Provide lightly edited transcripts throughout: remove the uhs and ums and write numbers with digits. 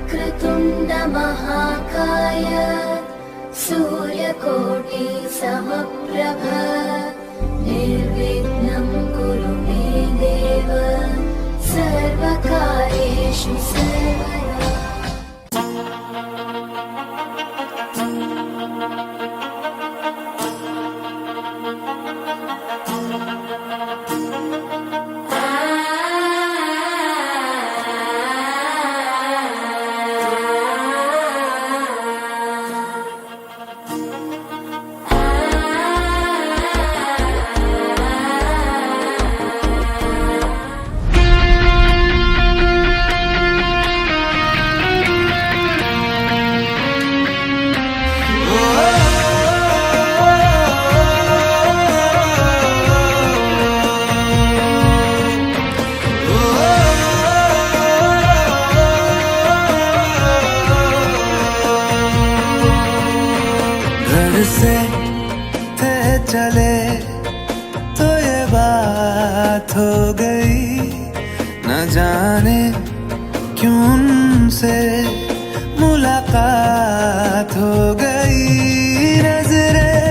वक्रतुण्ड महाकाय सूर्यकोटि समप्रभ निर्विघ्नं कुरु मे देव सर्वकार्येषु सर्वदा। से थे चले तो ये बात हो गई, न जाने क्यों उनसे मुलाकात हो गई। नजरें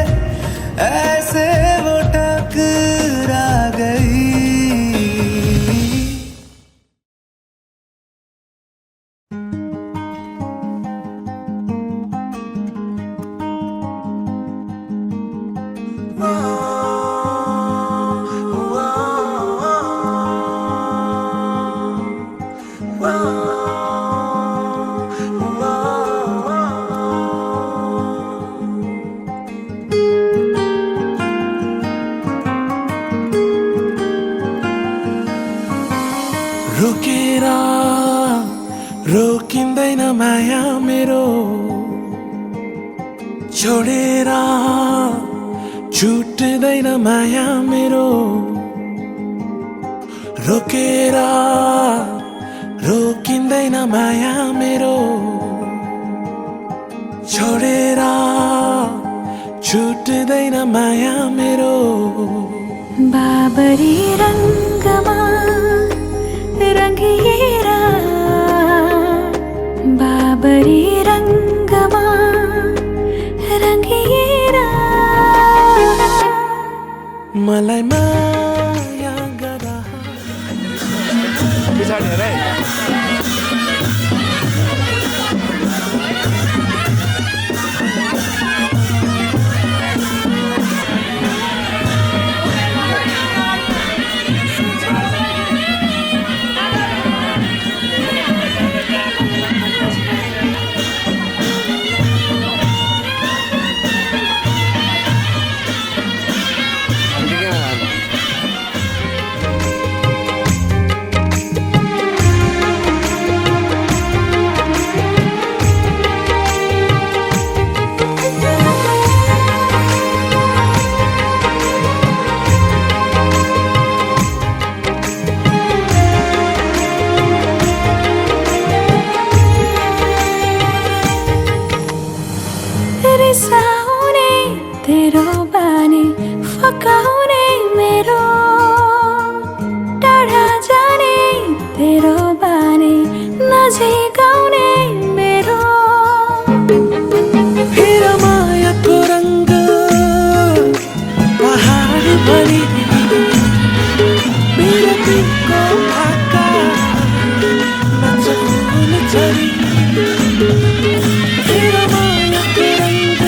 ऐसे वो टकरा गई। रोकेर रोकिँदैन माया मेरो, छोडेर छुट्दैन माया मेरो। रोकेर रोकिँदैन माया मेरो, छोडेर छुट्दैन माया मेरो। बाबरी रङ्गमा रङ्गिएर, बाबरी रङ्गमा रङ्गिएर मलाई माया गर। पछाडि हेर है। रिसाउने तेरो बानी फकाउने मेरो, टाढा जाने तेरो बानी नजिकाउने मेरो। हेर मायाको रङ्ग पहाड भरि, बिरतीको भाका नाच्छ फुल झरी। हेर मायाको रङ्ग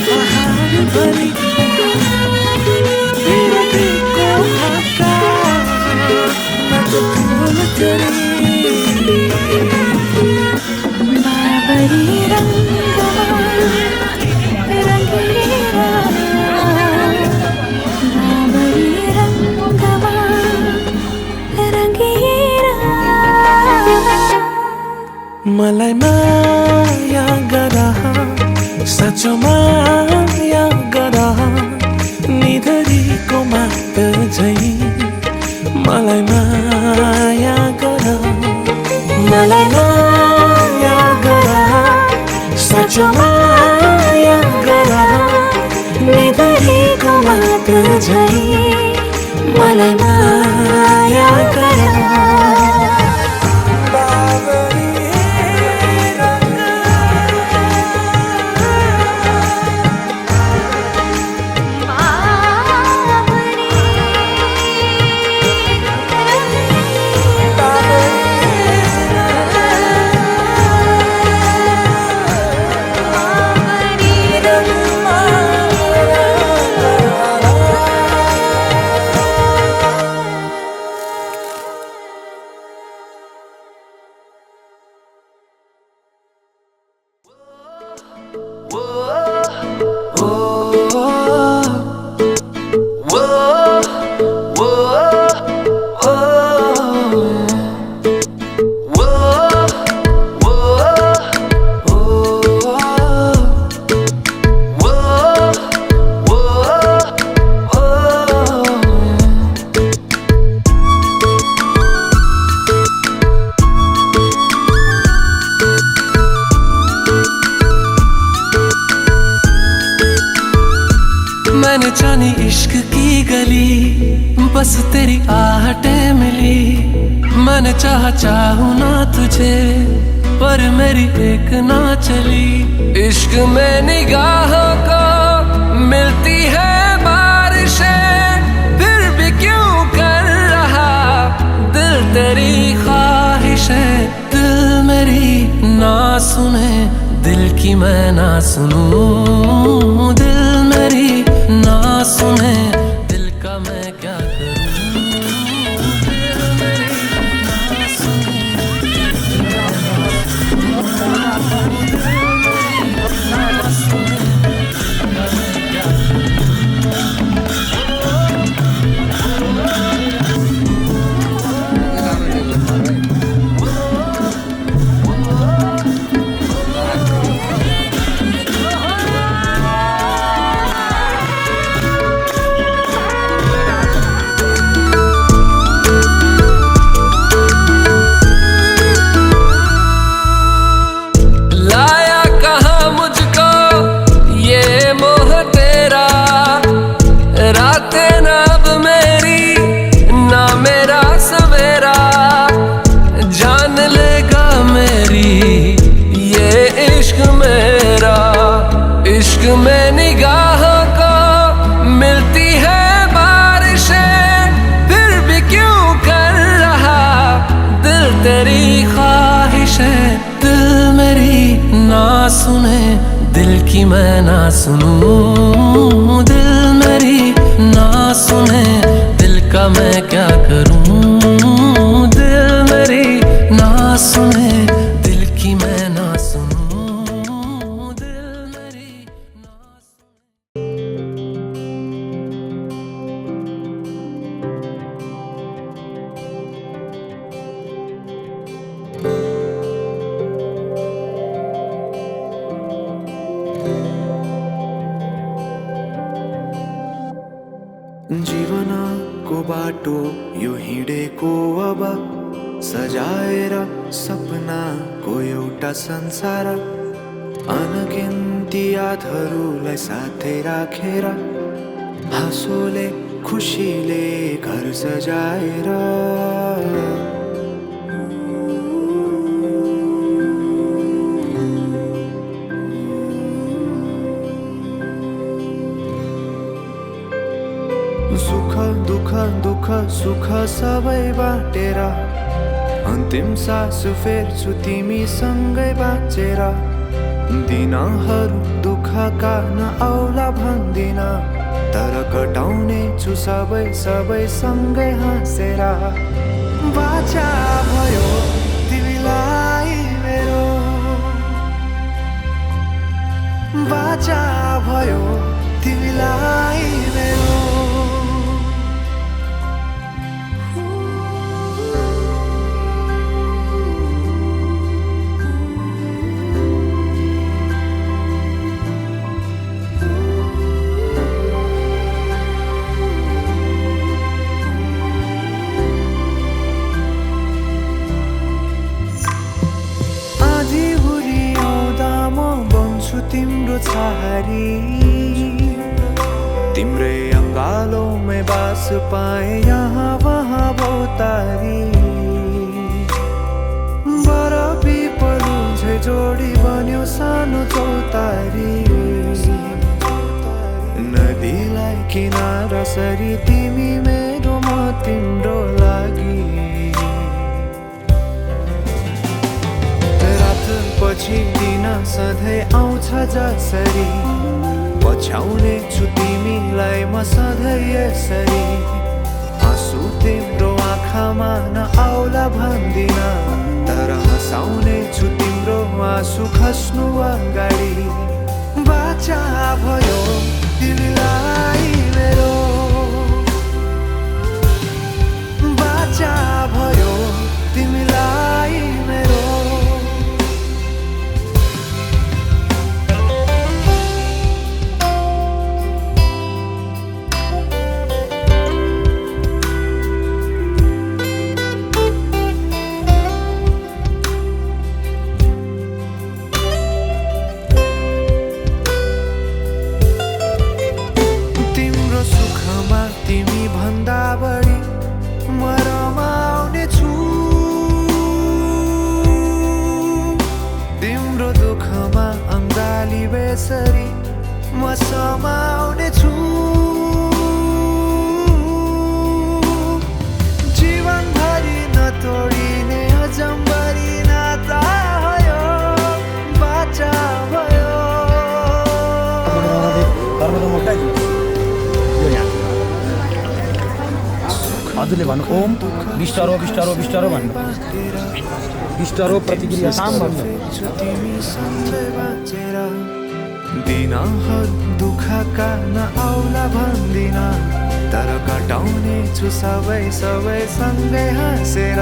पहाड भरि, बिरतीको भाका नाच्छ फुल झरी। बाबरी रङ्गमा रङ्गिएर, बाबरी रङ्गमा रङ्गिएर मलाई माया गर, साँचो माया गर। निधरीको मात झै मलाई माया गर, मलाई माया गर, साँचो माया गर। निधरीको मात झै मलाई माया गर। बाबरी चाहूं ना तुझे, पर मेरी एक ना चली। इश्क में निगाहों को मिलती है बारिशें, फिर भी क्यों कर रहा दिल तेरी ख्वाहिशें। दिल मेरी ना सुने, दिल की मैं ना सुनूं। दिल मेरी ना सुने, दिल का मैं क्या करूं। दिल मेरी ना सुने, इश्क में निगाहों को मिलती है बारिशें, फिर भी क्यों कर रहा दिल तेरी ख्वाहिशें। दिल मेरी ना सुने, दिल की मैं ना सुनूं। दिल मेरी ना सुने, दिल का मैं क्या करूं। दिल मेरी ना सुने, दिल की मैं ना सुनूं। जीवनको बाटो यो हिँडेको अब, सजाएर सपनाको एउटा संसार। अनगिन्ती यादहरूलाई साथै राखेर, हाँसोले खुसीले घर सजाएर। सुख दुःख दुःख सुख सबै बाटेर, अन्तिम सास फेर्छु तिमीसँगै बाँचेर। दिनहरू दुःखका नआउला भन्दिन, तर कटाउने छु सबै सबै सँगै हाँसेर। बाचा भयो तिमीलाई मेरो, बाचा भयो तिमीलाई मेरो। तिम्रो छहारी, तिम्रै अङ्गालोमै बास पाए यहाँ वहाँ भौतारी। बर पिपलु झै जोडी बन्यो सानो चौतारी। नदीलाई किनारा सरी तिमी मेरो म तिम्रो लागि। पछि दिन सधैँ आउँछ जसरी, पछ्याउने छु तिमीलाई म सधैँ यसरी। आँसु तिम्रो आँखामा नआउला भन्दिन, तर हँसाउने छु तिम्रो आँसु खस्नु अगाडि। बाचा भयो तिमीलाई मेरो, बाचा भयो तिमीलाई मेरो। हजुरले भन्नु ओम बिस्टरो बिस्टरो बिस्टरो भन्नु बिस्टरो प्रतिक्रिया काम भन्नु दिनहरु दुःखका नआउला भन्दिन तर कटाउने छु सबै सँगै हाँसेर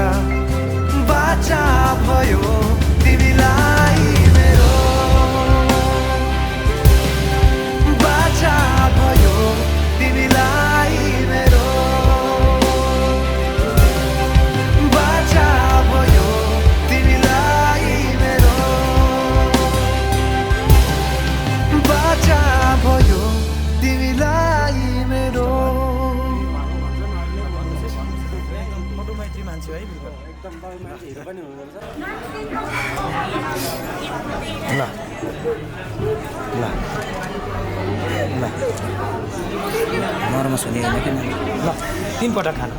बाचा भयो तिमीलाई मेरो बाचा भयो तिमीलाई मेरो बाचा भयो तिमीलाई मेरो बाचा भयो तिमीलाई मेरो ल ल ल नर्मस हुने होइन किन ल 3 पटक खानु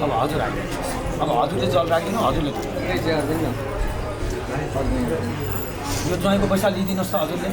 अब हजुर हाल्नु अब हजुरले जल राखिदिनु हजुरले यो ज्वाइँको पैसा लिइदिनुहोस् त हजुरले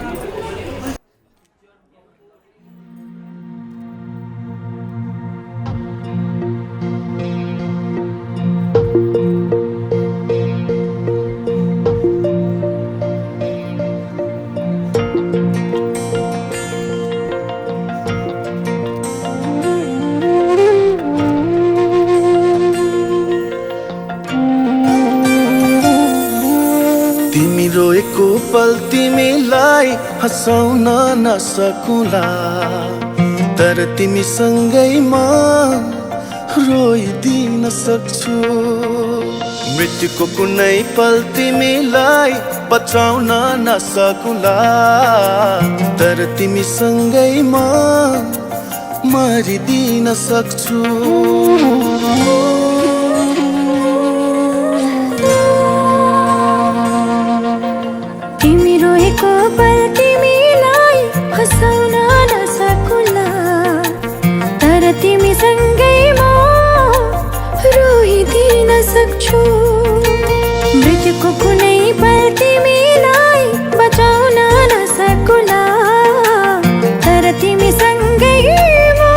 तिमी रोएको पल तिमीलाई हँसाउन नसकुला तर तिमीसँगैमा रोइदिन सक्छु मृत्युको कुनै पल तिमीलाई बचाउन नसकुला तर तिमीसँगैमा मरिदिन सक्छु तिमी रोएको पल तिमीलाई हँसाउन नसकुला तर तिमीसँगैमा रोइदिन सक्छु मृत्युको कुनै पल तिमीलाई बचाउन नसकुला तर तिमीसँगैमा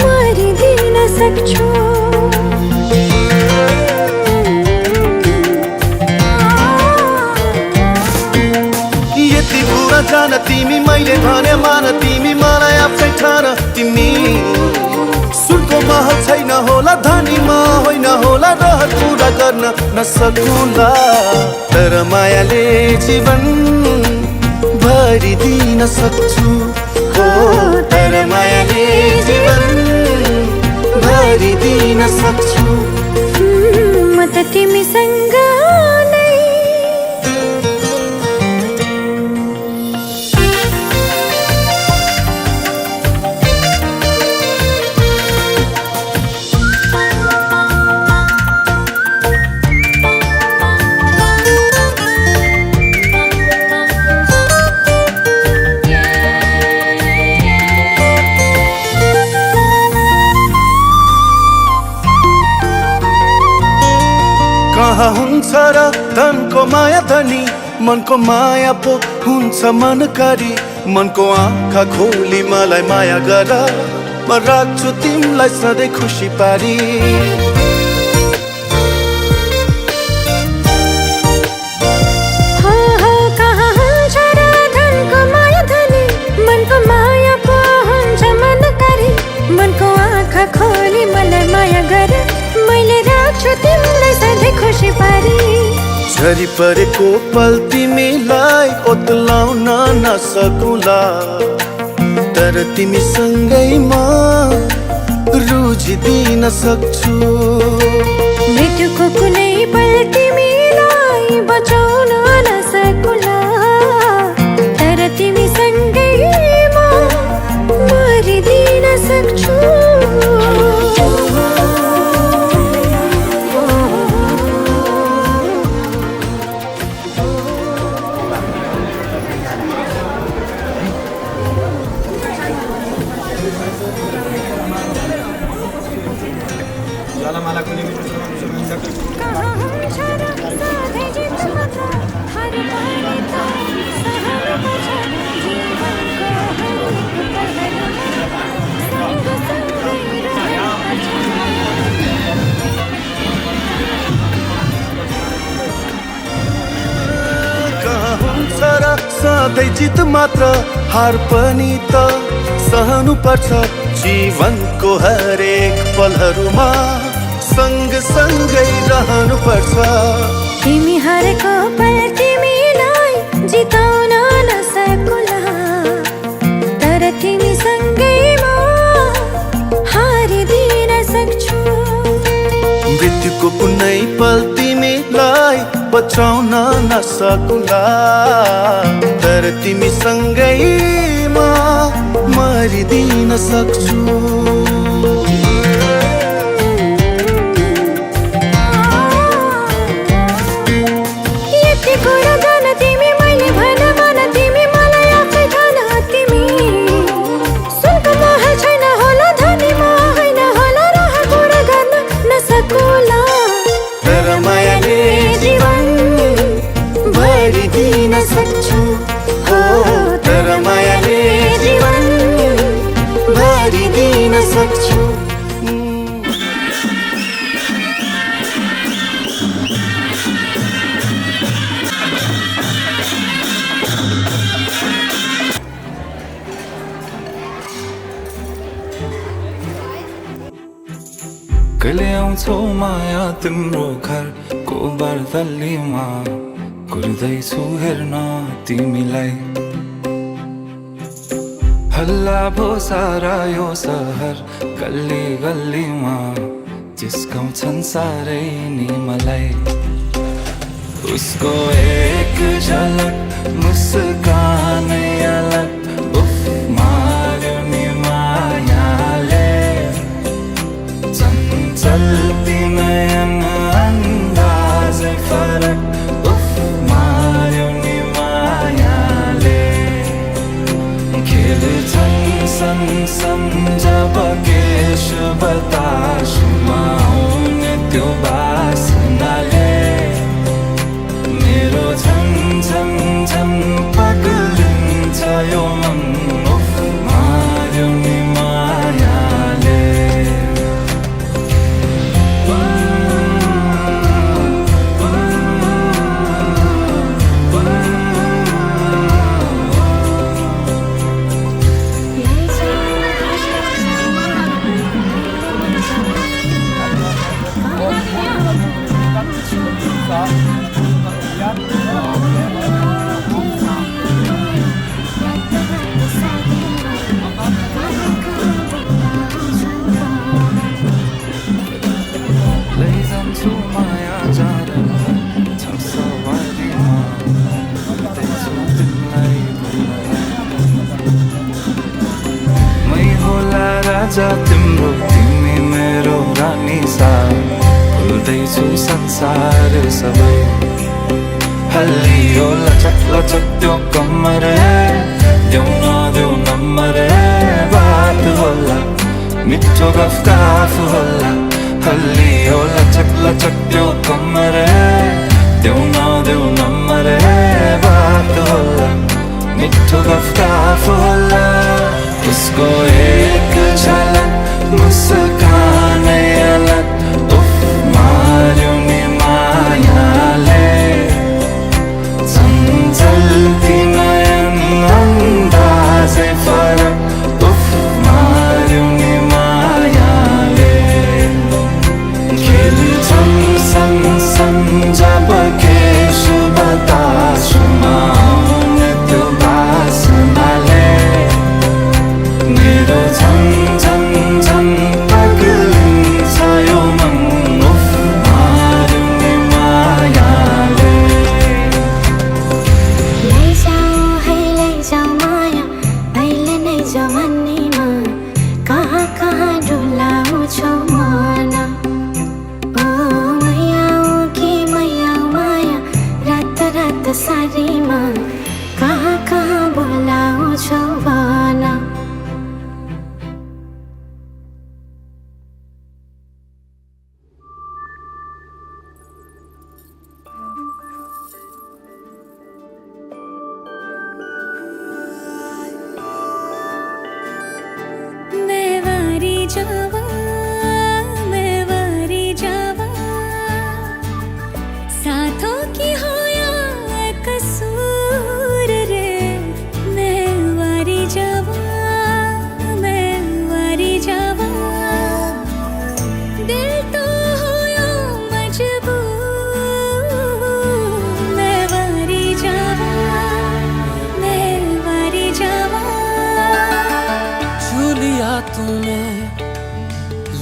मरिदिन सक्छु जान तिमी मैले भने मान तिमी मलाई आफै ठान तिमी सुनको महल छैन होला धनीमा होइन होला रहर पुरा गर्न नसकुला तर मायाले जीवन भरिदिन सक्छु हो तर मायाले जीवन भरिदिन सक्छु म त तिमीसँग कहाँ हुन्छ र धनको माया धनी मनको माया पो हुन्छ मनकारी मनको आँखा खोली मलाई माया गर म राख्छु तिमीलाई सधैँ खुसी पारी कहाँ हुन्छ र धनको माया धनी मनको माया पो हुन्छ मनकारी मनको आँखा खोली मलाई माया गर मैले राख्छु तिमीलाई सधैँ खुसी पारी झरी परेको पल तिमीलाई ओत्लाउन नसकुला तर तिमीसँगैमा रुझिदिन सक्छु मृत्युको कुनै पल तिमीलाई बचाउन नसकुला तर तिमीसँगैमा मरिदिन सक्छु सधैँ जित मात्र हार पनि त सहनु पर्छ जीवनको हरेक पलहरूमा सँगसँगै रहनु पर्छ तिमी हारेको पल तिमीलाई जिताउन नसकुला तर तिमी सँगै म हारिदिन सक्छु मृत्युको कुनै पल तिमीलाई बचाउन नसकुला तर तिमी सँगै म मरिदिन सक्छु सक्छु हो तर मायाले जीवन भरिदिन सक्छु कहिले आउँछौ माया तिम्रो घरको बर्दलीमा कुर्दैछु हेर्न तिमीलाई हल्ला भो सारा यो सहर गल्ली गल्लीमा जिस्काउँछन् साह्रै नि मलाई उसको एक झलक मुस्कानै अलग उफ मार्यो नि मायाले चञ्चल्ती नयन अन्दाजै फरक सन जब केश बतासुमा आउने त्यो बासनाले मेरो झन् झन् झन् पग्लिन्छ यो मन उफ मार्यो नि मायाले राजा तिम्रो तिमी मेरो रानी सा भुल्दैछु संसार सबै हल्लियो लचक लचक त्यो कम्मर देऊ नदेऊ नम्बर बात होला मिठो गफ होला हल्लियो लचक लचक त्यो कम्मर देऊ नदेऊ नम्बर बात होला मिठो गफ होला उसको एक झलक मुस्कानै अलग उफ मार्यो नि मायाले चञ्चल्ती नयन अन्दाजै फरक उफ मार्यो नि मायाले खेल्छन् सन जब केश बतासुमा आउने त्यो बासना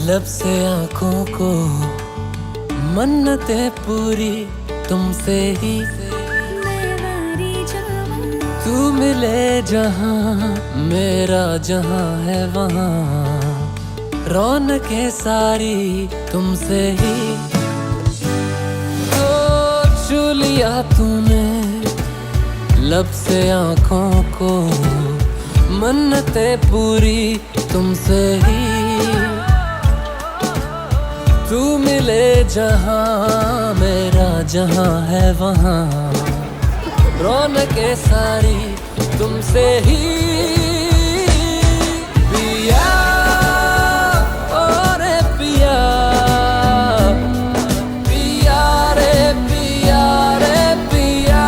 लब से आंखों को मन्नतें पूरी तुमसे ही। तू मिले जहां मेरा जहां है वहां, रौनकें सारी तुमसे ही। तो छू लिया तूने लब से आंखों को, मन्नतें पूरी तुमसे ही। तू मिले जहां मेरा जहां है वहां, रौनकें सारी तुमसे ही। पिया और पिया, पिया रे पिया रे पिया,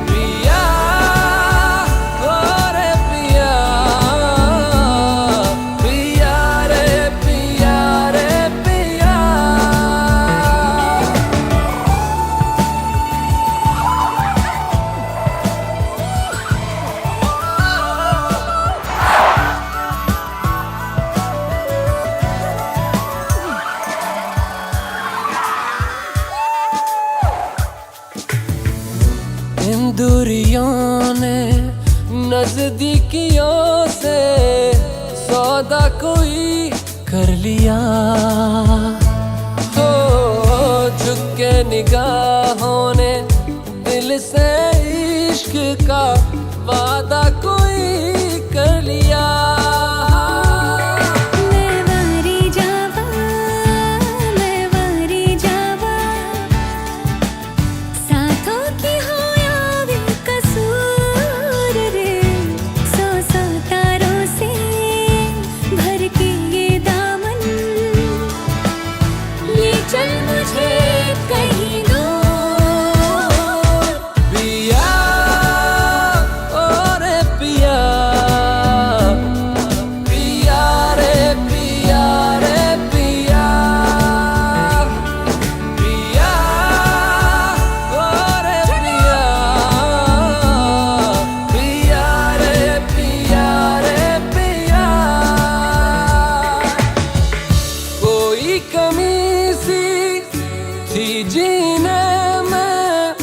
पिया और पिया, पिया रे पिया रे पिया। इन दूरियों ने नजदीकियों से सौदा कोई कर लिया। हो झुक के निगाहों ने दिल से इश्क का वादा कोई कर लिया। जीने में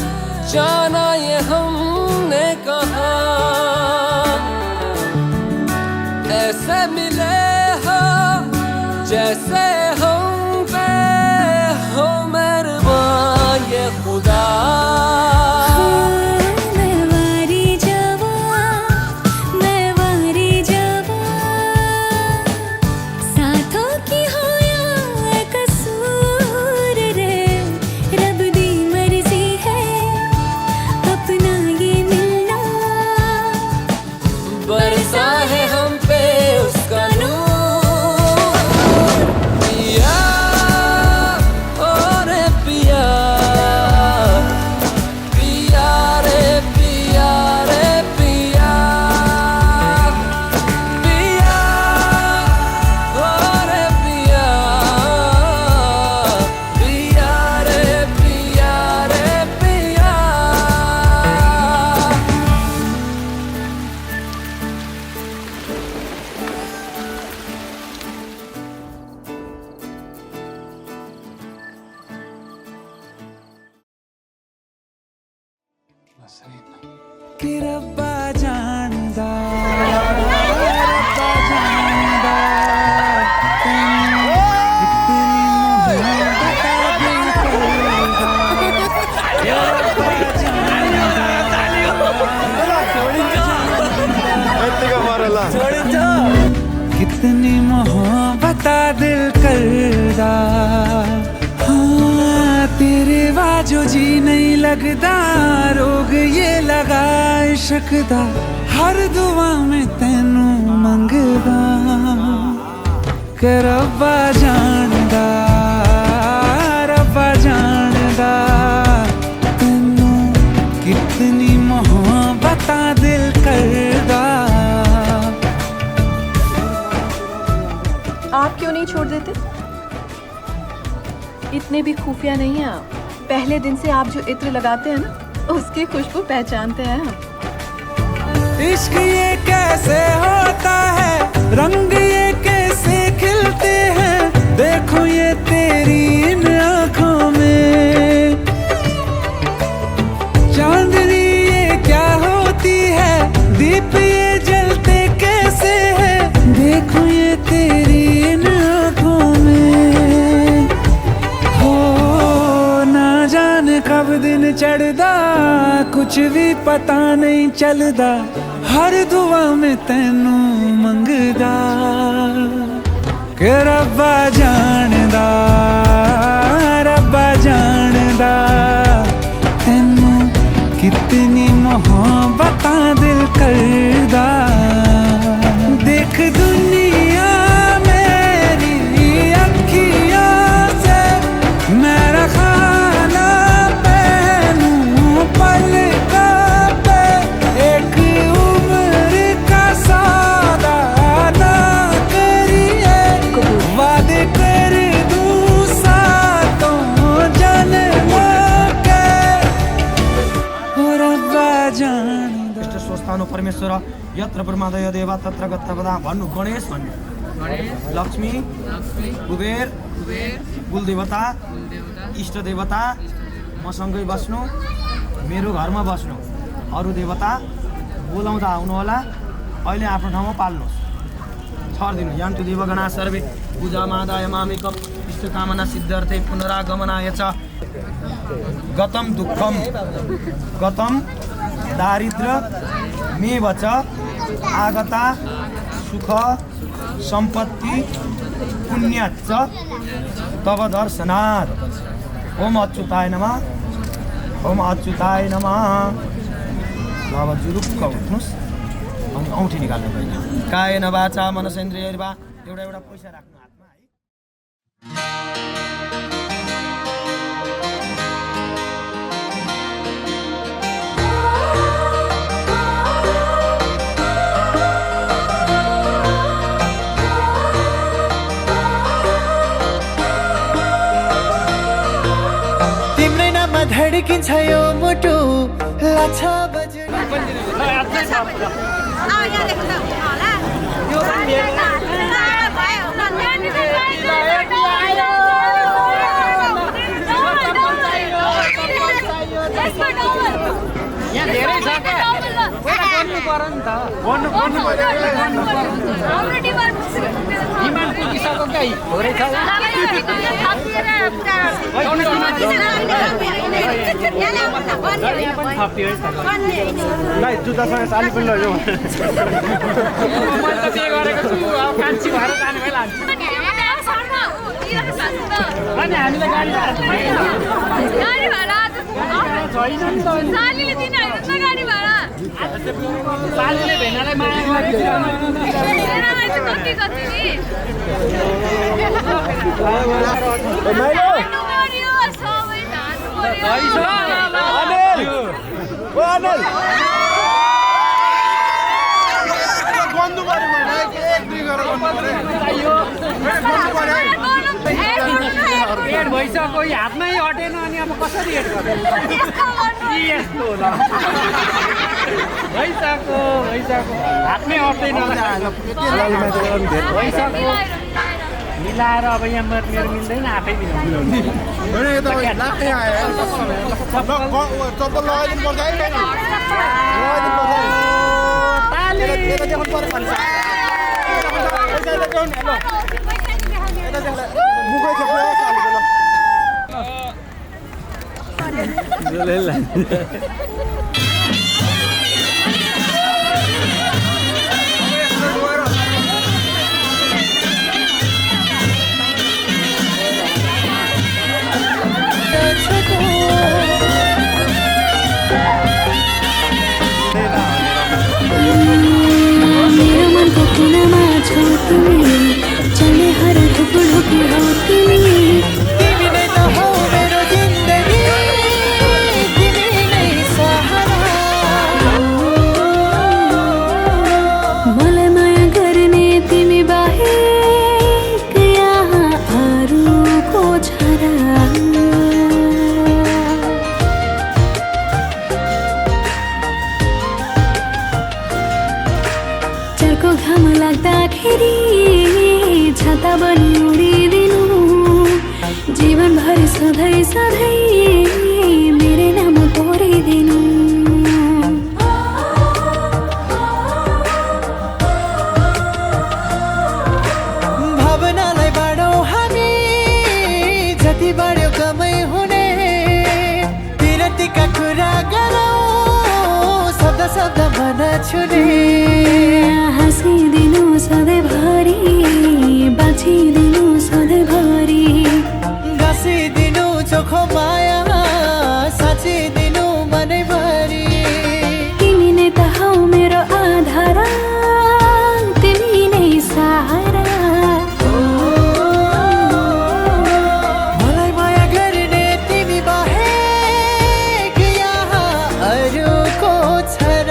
जाना ये हमने कहा, ऐसे मिले हो जैसे हम पे हो मेहरबान ये खुदा। बरसा है हम पे उसका नूर, पिया और पिया, पिया रे पिया रे पिया, पिया और पिया, पिया रे पिया रे पिया। कि रब्बा जानदा, रब्बा जानदा, तैनूं इतनी मोहब्बत दिल करदा। रब्बा जानदा, कितनी मोहब्बत दिल करदा। हाँ तेरे बाजो जी नहीं लगदा, रोग ये लगा इश्क दा, हर दुआ में तैनू मंगदा। कि रब्बा जानदा, रब्बा जानदा, तैनू कितनी मोहब्बत दिल करदा। आप क्यों नहीं छोड़ देते? इतने भी खुफिया नहीं हैं आप। पहले दिन से आप जो इत्र लगाते हैं ना, उसकी खुशबू पहचानते हैं हम। इश्क ये कैसे होता है, रंग ये कैसे कैसे खिलते हैं देखो ये तेरी इन आंखों में। चांदनी ये क्या होती है दीप ये जलते कैसे है देखो ये तेरी इन आंखों में। हो ना जाने कब दिन चढ़दा कुछ भी पता नहीं चलदा हर दुआ में तैनू मंगदा कि रब्बा जानदा तैनू कितनी मोहब्बतां दिल करदा। देख दुनिया मेरी अखियों से मेरा खाना पहनू पलकों पे एक उम्र का सौदा ना करिए वादे कर दूं सातों जन्मों के ओ रब्बा जानदा। इष्ट स्वस्थानो परमेश्वर यत्र ब्रह्मादय देवा तत्र गत्तवदा भन्नु गणेश भन्नु। लक्ष्मी कुबेर कुलदेवता इष्ट देवता मसँगै बस्नु मेरो घरमा बस्नु अरू देवता बोलाउँदा आउनुहोला अहिले आफ्नो ठाउँमा पाल्नुहोस् छर्दिनु। यान्तु देवगणा सर्वे पूजामादाय मामेकम् इष्टकामना सिद्ध्यर्थे पुनरागमनाय च। गतं दुःखं गतं दारिद्र्य मे वच आगता सुख सम्पत्ति पुण्यच्च तव दर्शनात्। ओम अच्युताय नमः ओम अच्युताय नमः। अब जुरुक्क उठ्नुहोस् अनि औँठी निकाल्नु पऱ्यो। कायेन वाचा मनसेन्द्रियैर्वा एउटा पैसा राख्नु हातमा है। तिम्रै नाममा धड्किन्छ यो मुटु लाग्छ बज्नु। जुत्तासँग साली पनि लैजाउँ। मैले त बिहे गरेको छु अब कान्छी भएर जाने भइ लाग्छ। अनि हामीले गाडी भाडा छैन नि त। सालीले दिनु होइन गाडी भाडा। सालीले भेनालाई माया एड भइसक्यो हातमै अटेन अनि अब कसरी एड गर्ने यस्तो होला। भइसक्यो हातमै अट्दैन भइसक्यो मिलाएर अब यहाँ मेरो मिल्दैन आफै मिलाउनु। मेरो मनको कुनामा छौ तिमी चल्ने हर ढुकुर हो तिमी। तिमी नै त हौ मेरो जिन्दगी तिमी नै उडिदिनु जीवनभर सधैँ सधैँ मेरो नाम तोरिदिनु भावनालाई बाँडौँ हामी जति बाँड्यो कमै हुने विरतिका कुरा गरौँ शब्द शब्द मन छुने हाँसिदिनु सधैँभरि बाँचिदिनु सधैँभरि गाँसिदिनु चोखो माया साँचिदिनु मनैभरि तिमी नै त हौ मेरो आधार तिमी नै सहारा मलाई माया गर्ने तिमी बाहेक यहाँ अरूको छ र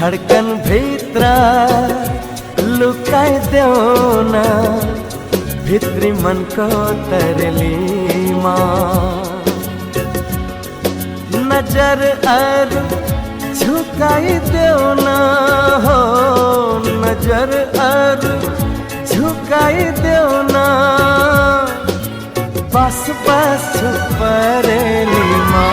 धडकन भित्र लुकाइदेऊ न भित्री मनको तरलीमा नजर अरू झुकाइदेऊ न हो नजर अरू झुकाइदेऊ न बस बस परेलीमा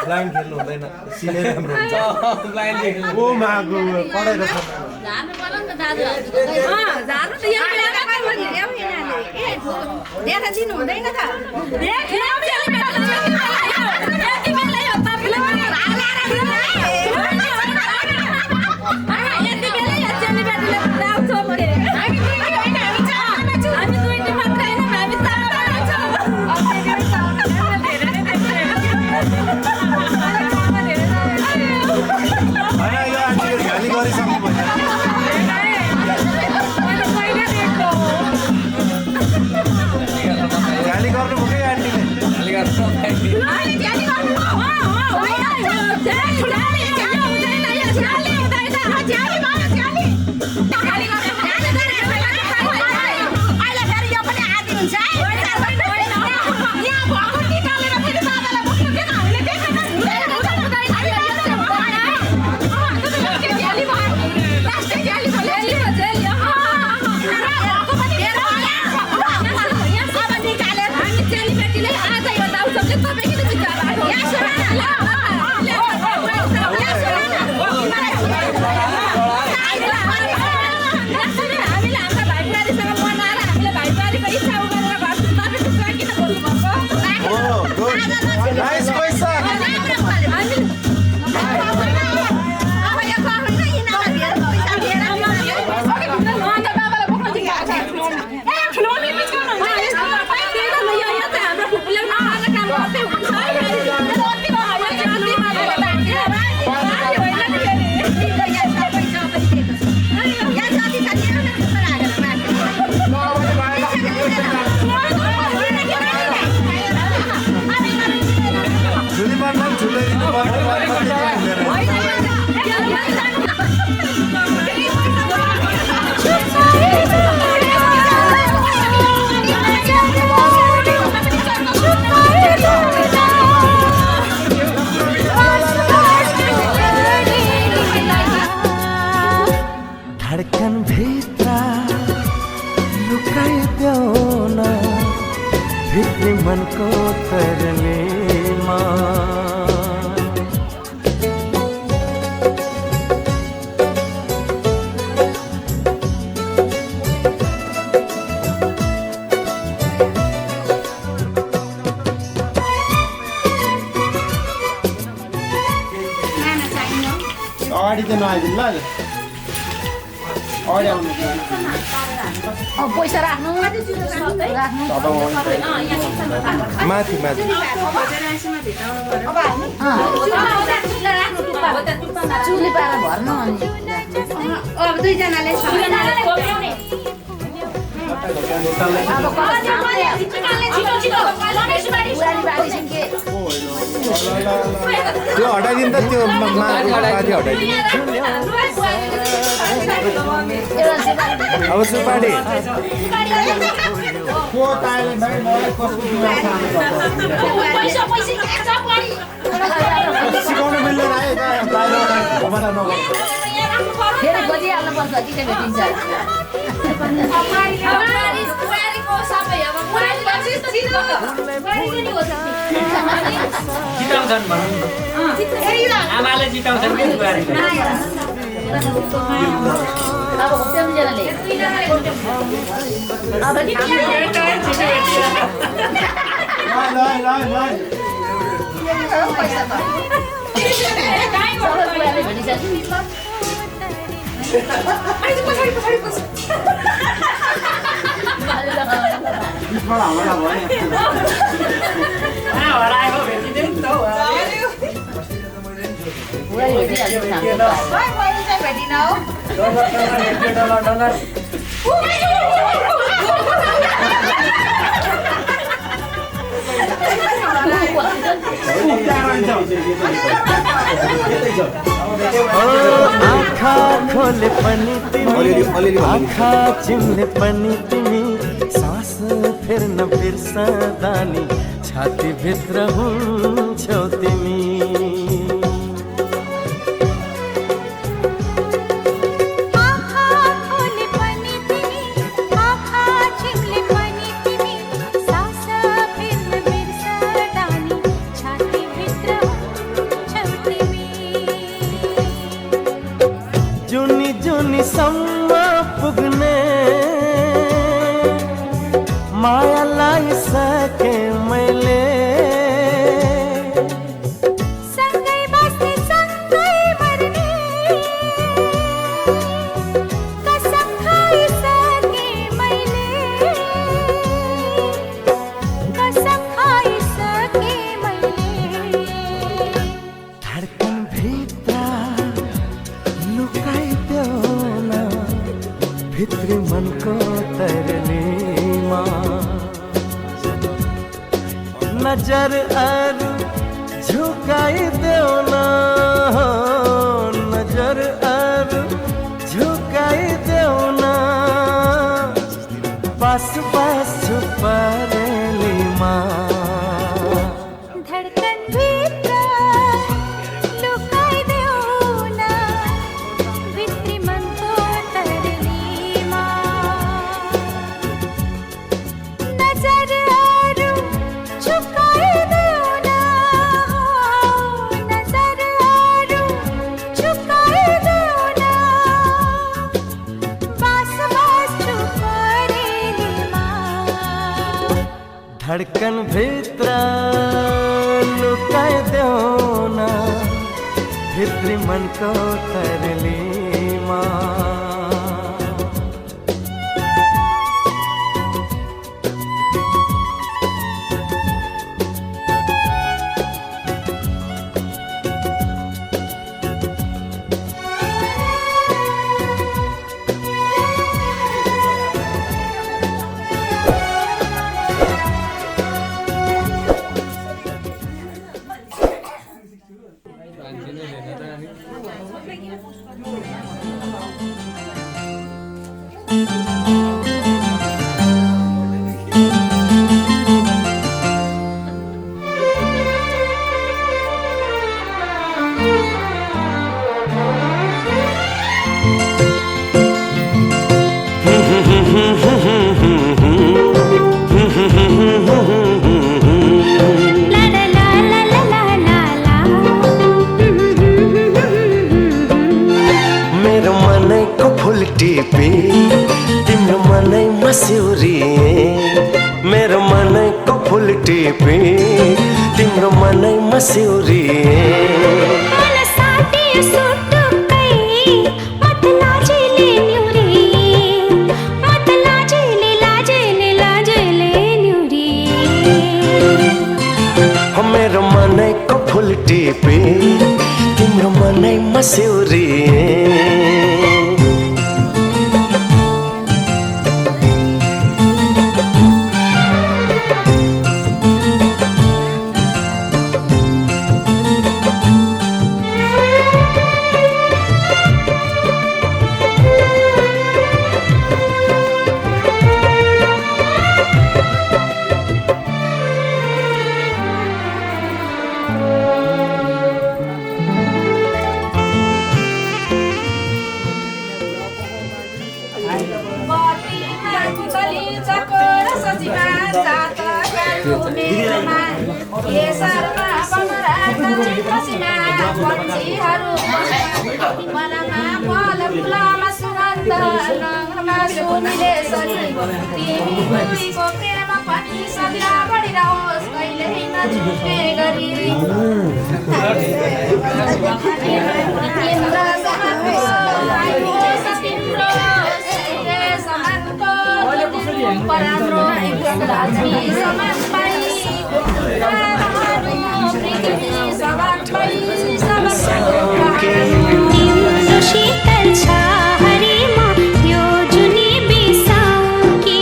लाइन खेल्नु हुँदैन सिनै राम्रो हुन्छ ओ मागो पढेर छ जानु पर्यो नि त दाजु जानु त यहाँ देखा दिनु हुँदैन त धडकन भित्र लुकाइदेऊ न भित्री मनको तरलीमा अगाडि चाहिँ नआइदिनु ल अगाडि आउनु पैसा राख्नु माथि माथि चुली पारा भर्नु अनि अब दुईजनाले त्यो हटाइदिनु त त्यो माथि हटाइदिनु अब सुपारी सिकाउनु मिल्दैन है फेरि खोजिहाल्नुपर्छ चिठे भेटिन्छ जिताउँछन् भनौँ आमाले जिताउँछन् कि बुहारीलाई अब सबैजनाले हराएको भेटिँदैन नि त हौ आँखा खोले पनि तिमी आँखा चिम्ले पनि तिमी सास फेर्न बिर्सदा नि छाती भित्र हुन्छौ तिमी सम्म पुग्ने मायालाई सके मैले सँगै बस्ने सँगै मर्ने कसम खाइसके मैले कसम खाइसके मैले धडकन भित्र लुकाइदेऊ भित्री मनको तरलीमा नजर अरू झुकाइदेऊ न नजर अरू झुकाइदेऊ न बस बस परेलीमा धडकन भित्र लुकाइदेऊ न भित्री मनको तरलीमा नजर अरू झुकाइदेऊ न नजर अरू झुकाइदेऊ न बस बस परेलीमा धडकन भित्र लुकाइदेऊ न भित्री मनको तरलीमा तिम्रो मनैमा सिउरिए मेरो मनैको फुल टिपे तिम्रो मनैमा सिउरिए मेरो मनैको फुल टिपे तिम्रो मनैमा सिउरिए केसरमा बनराका चित्रसिना पन्छीहरू मनमा फल फुलमा सुगन्ध नङमा सुनिले सरी तिमीको प्रेम पनि सदा बढिरहोस् कहिल्यै नछुट्ने गरी तिम्रो समानको आइहोस् तिम्रो समानको पराम्रो लक्ष्मी समान पाई तिम्रो शीतल छाहरीमा यो जुनी बिसाउ के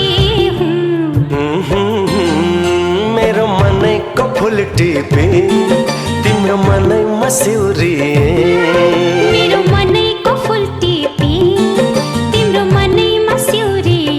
हुँ मेरो मनैको फुल टिपे तिम्रो मनैमा सिउरिए मेरो मनैको फुल टिपे तिम्रो मनैमा सिउरिए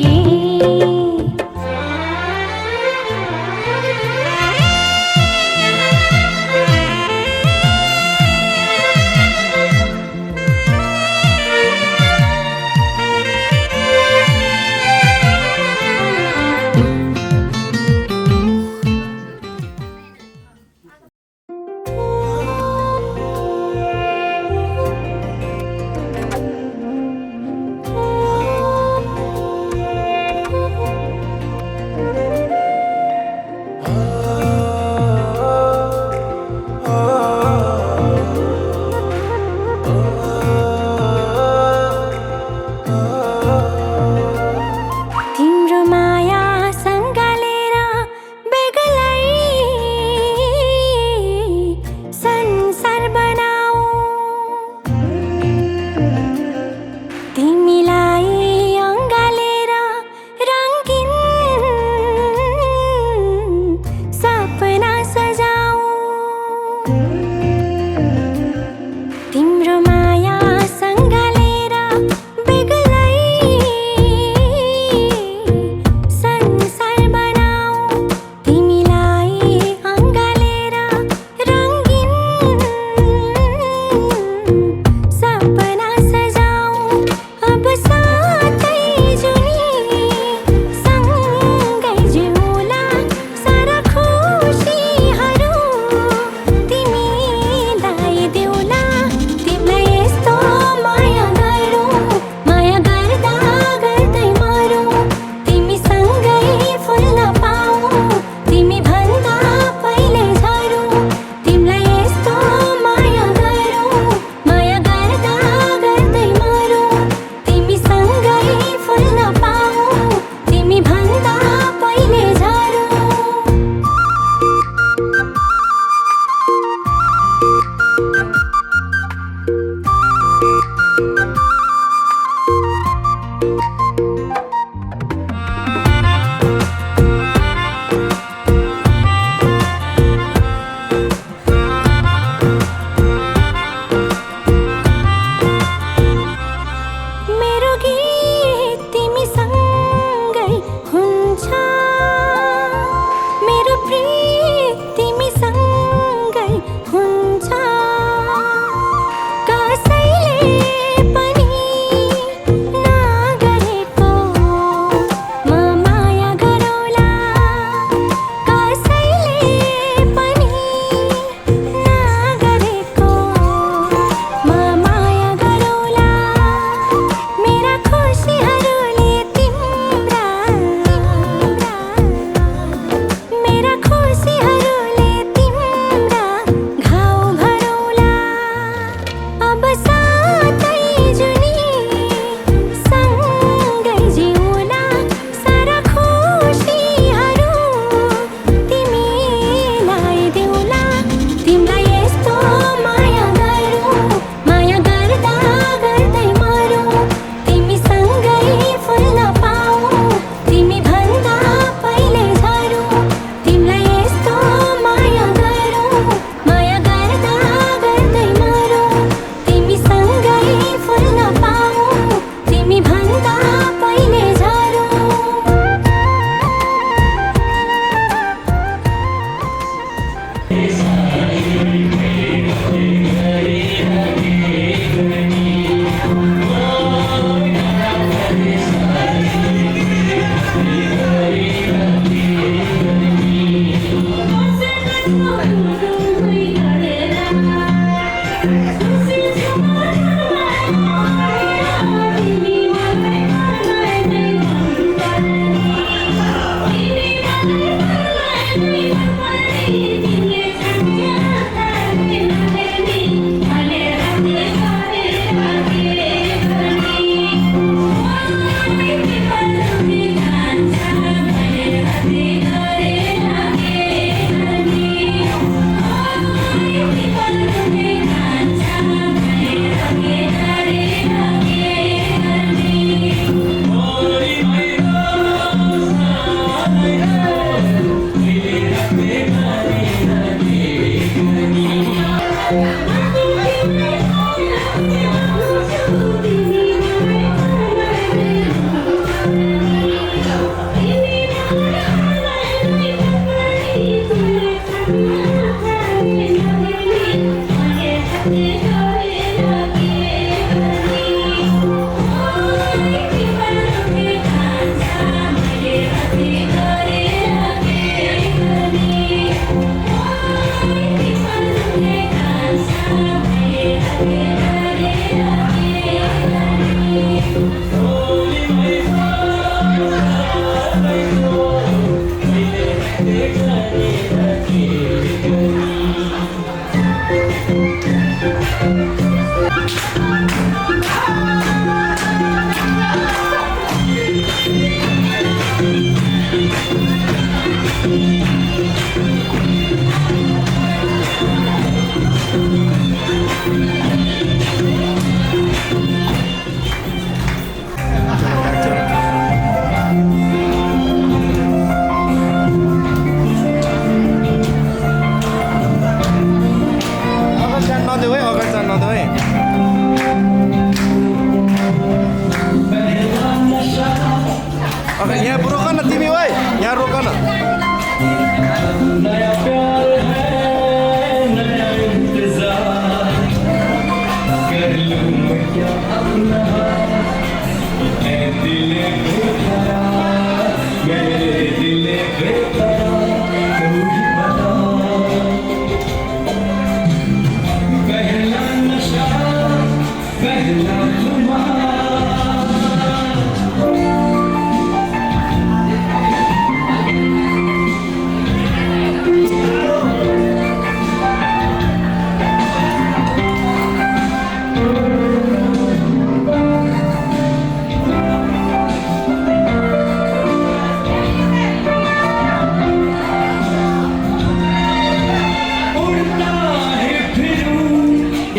उड़ता है फिरूं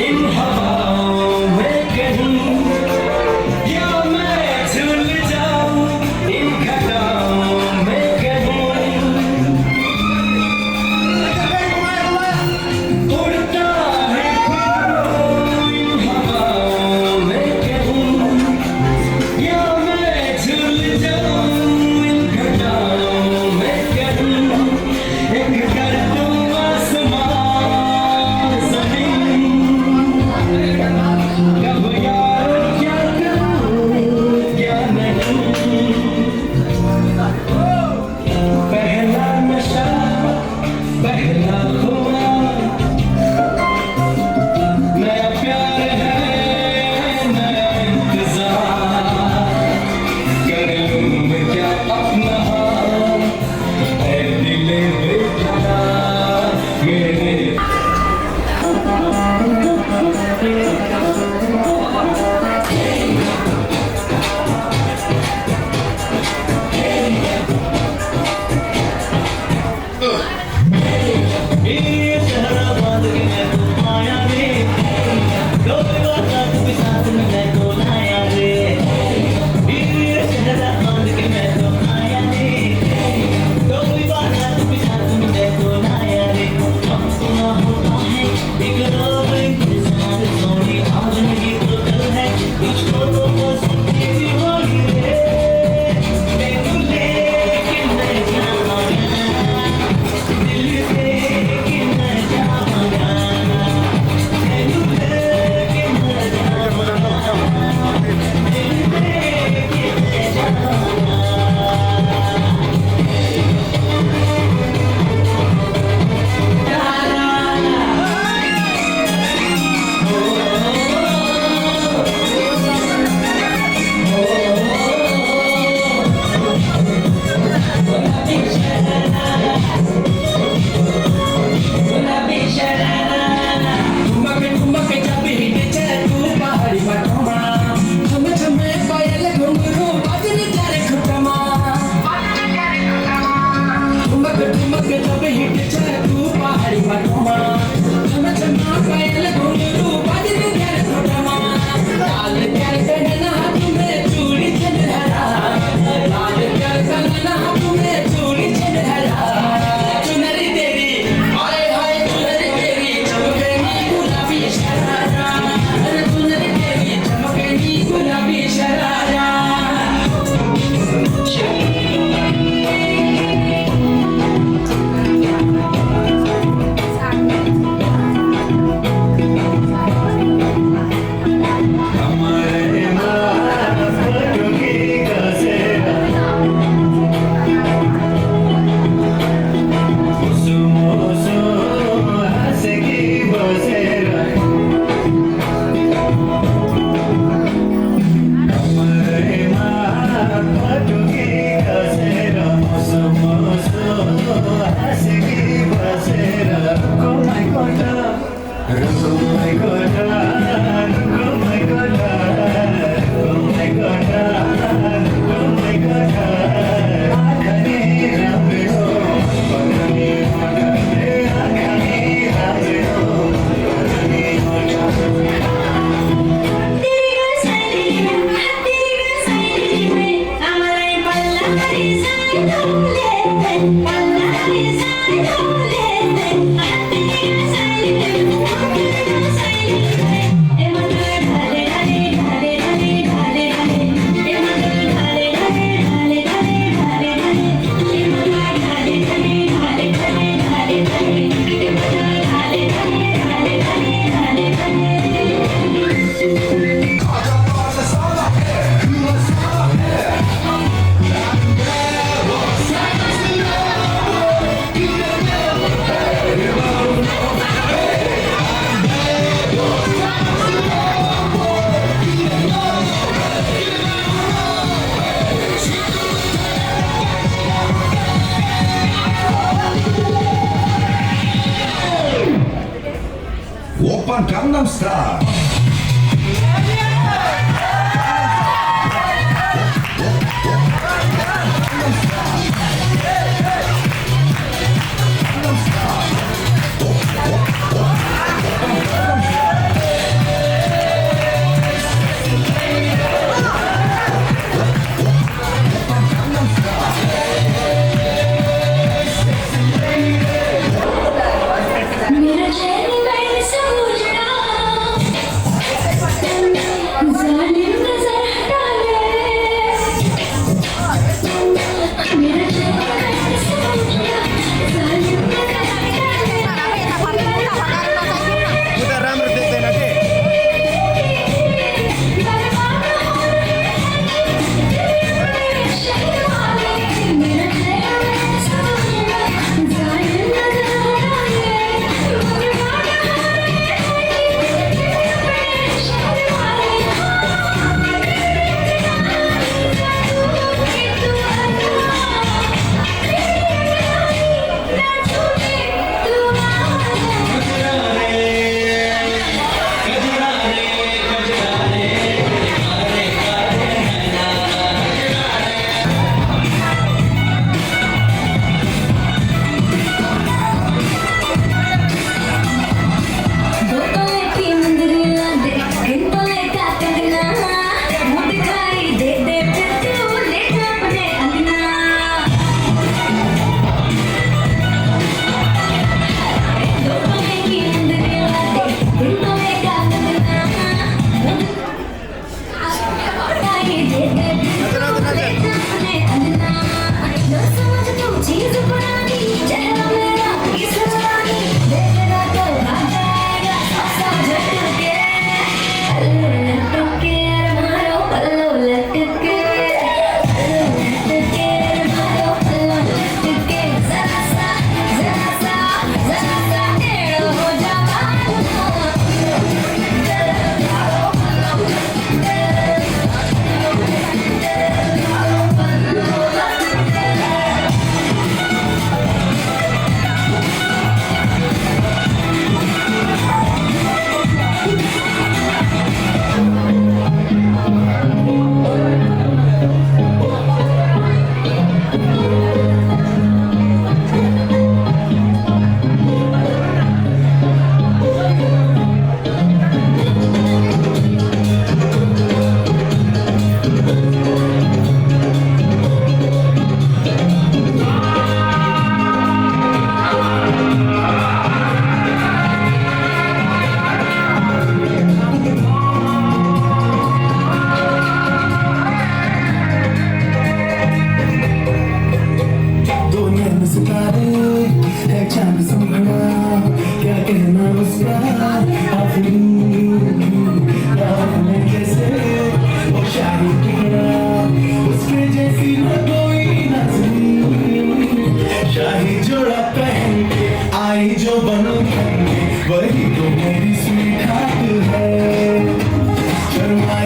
इन हवाओं में कहीं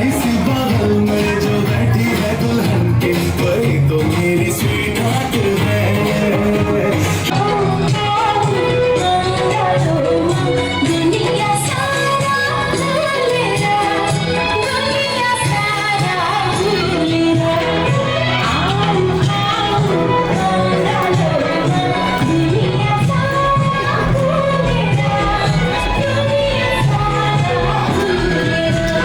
इसी बगल में जो बैठी है दुल्हन की वही तो मेरी स्वीट हार्ट है दुनिया सारा भूलेगा दुनिया सारा भूलेगा दुनिया सारा भूलेगा दुनिया सारा भूलेगा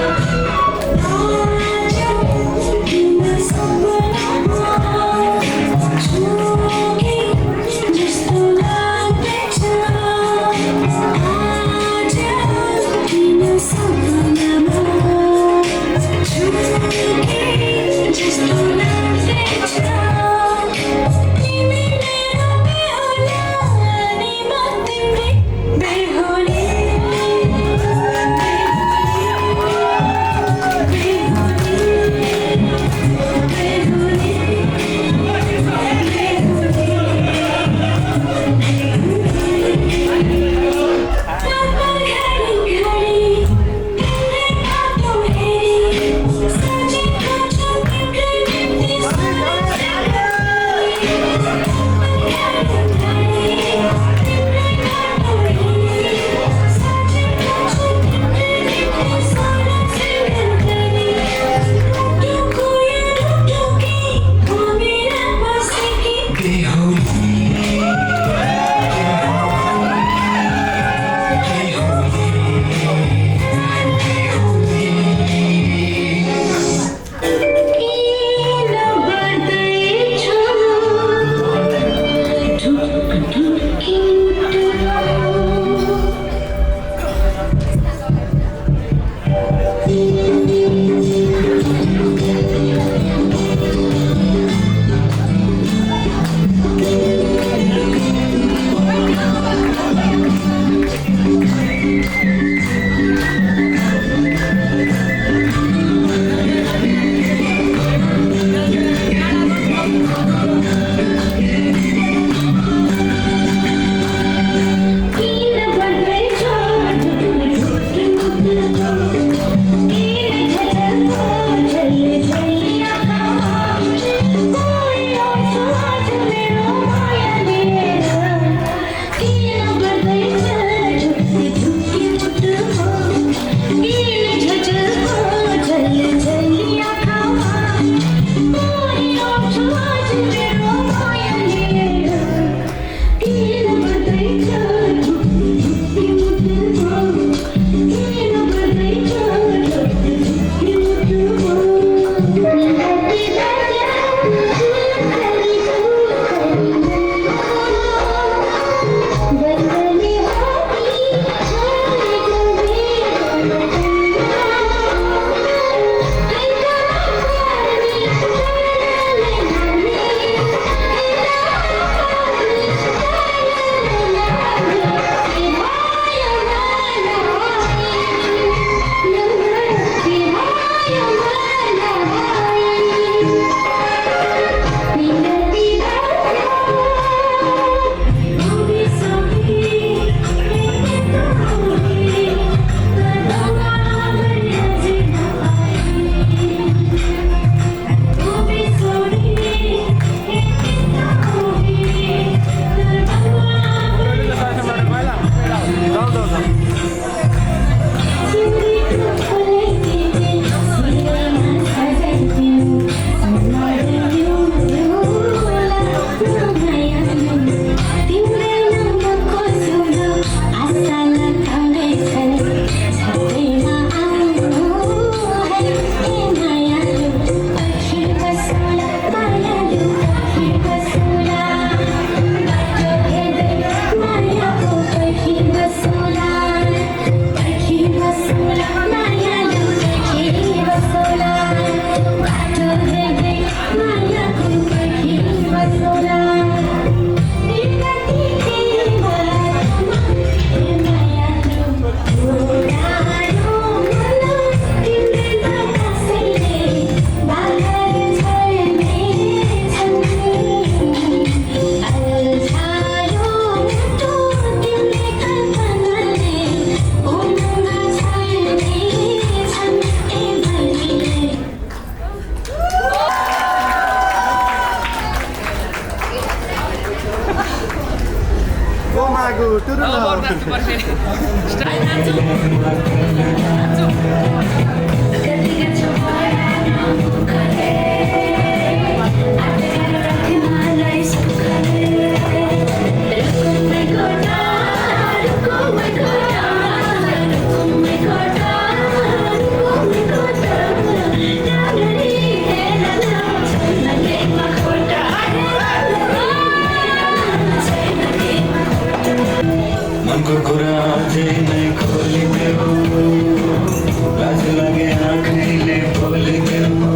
सुरु न बर्दाश्त पर्छ स्टाइल मनको कुरा अझै नै खोलिदेऊ लाज लागे आँखैले बोलिदेऊ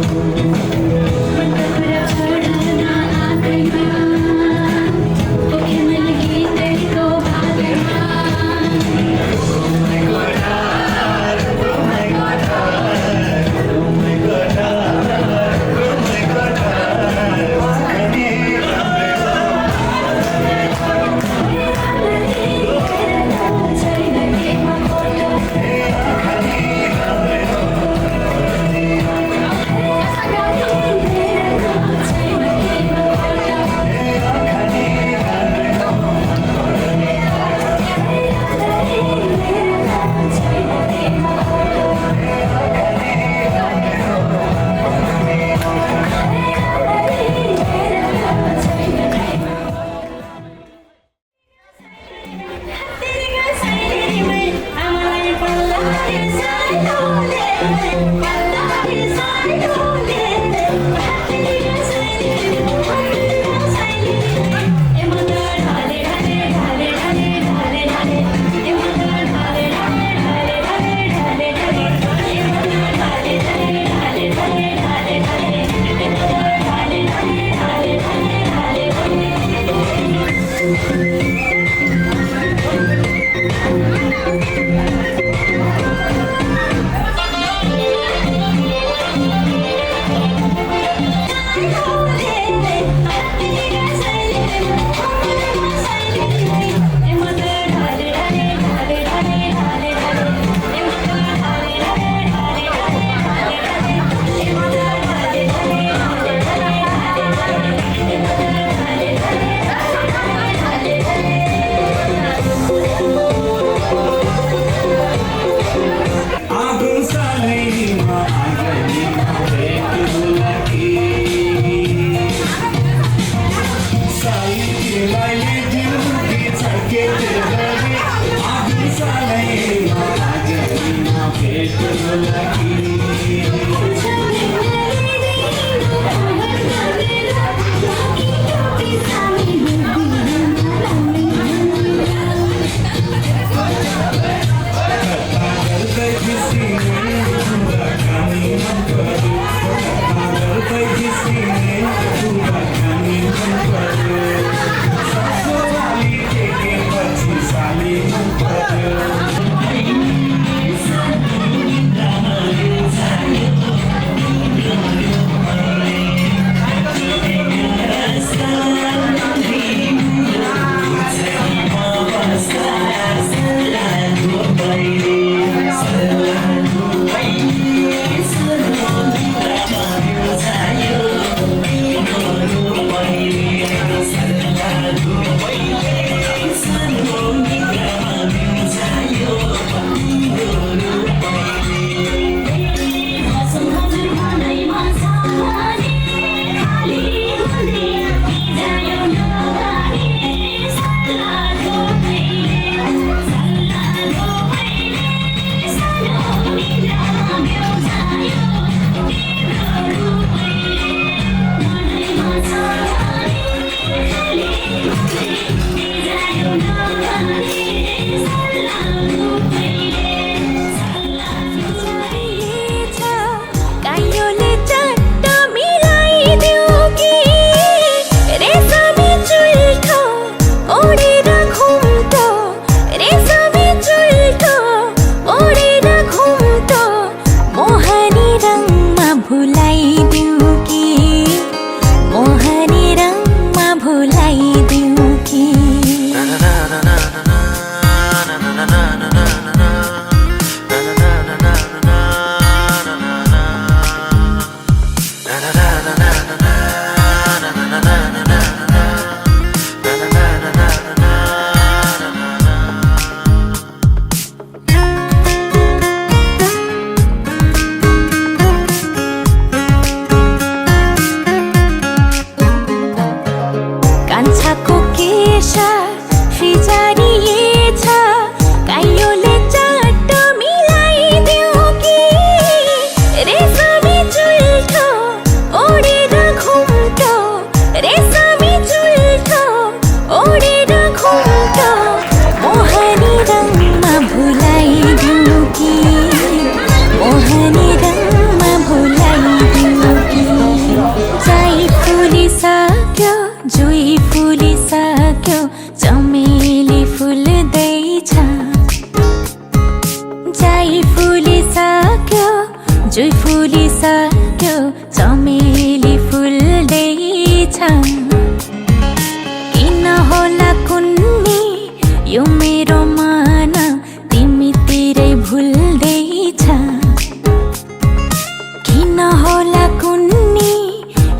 होला कुन्नी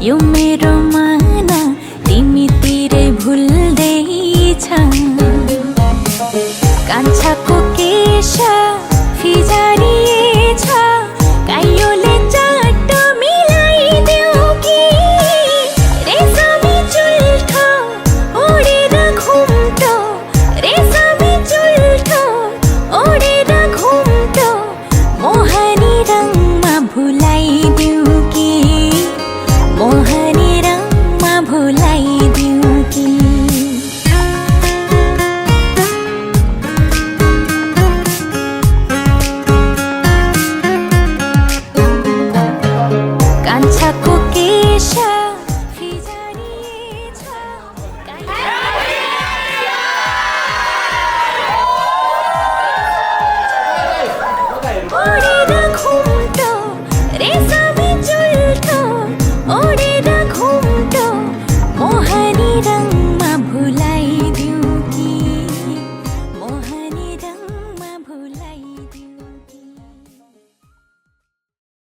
यो मेरो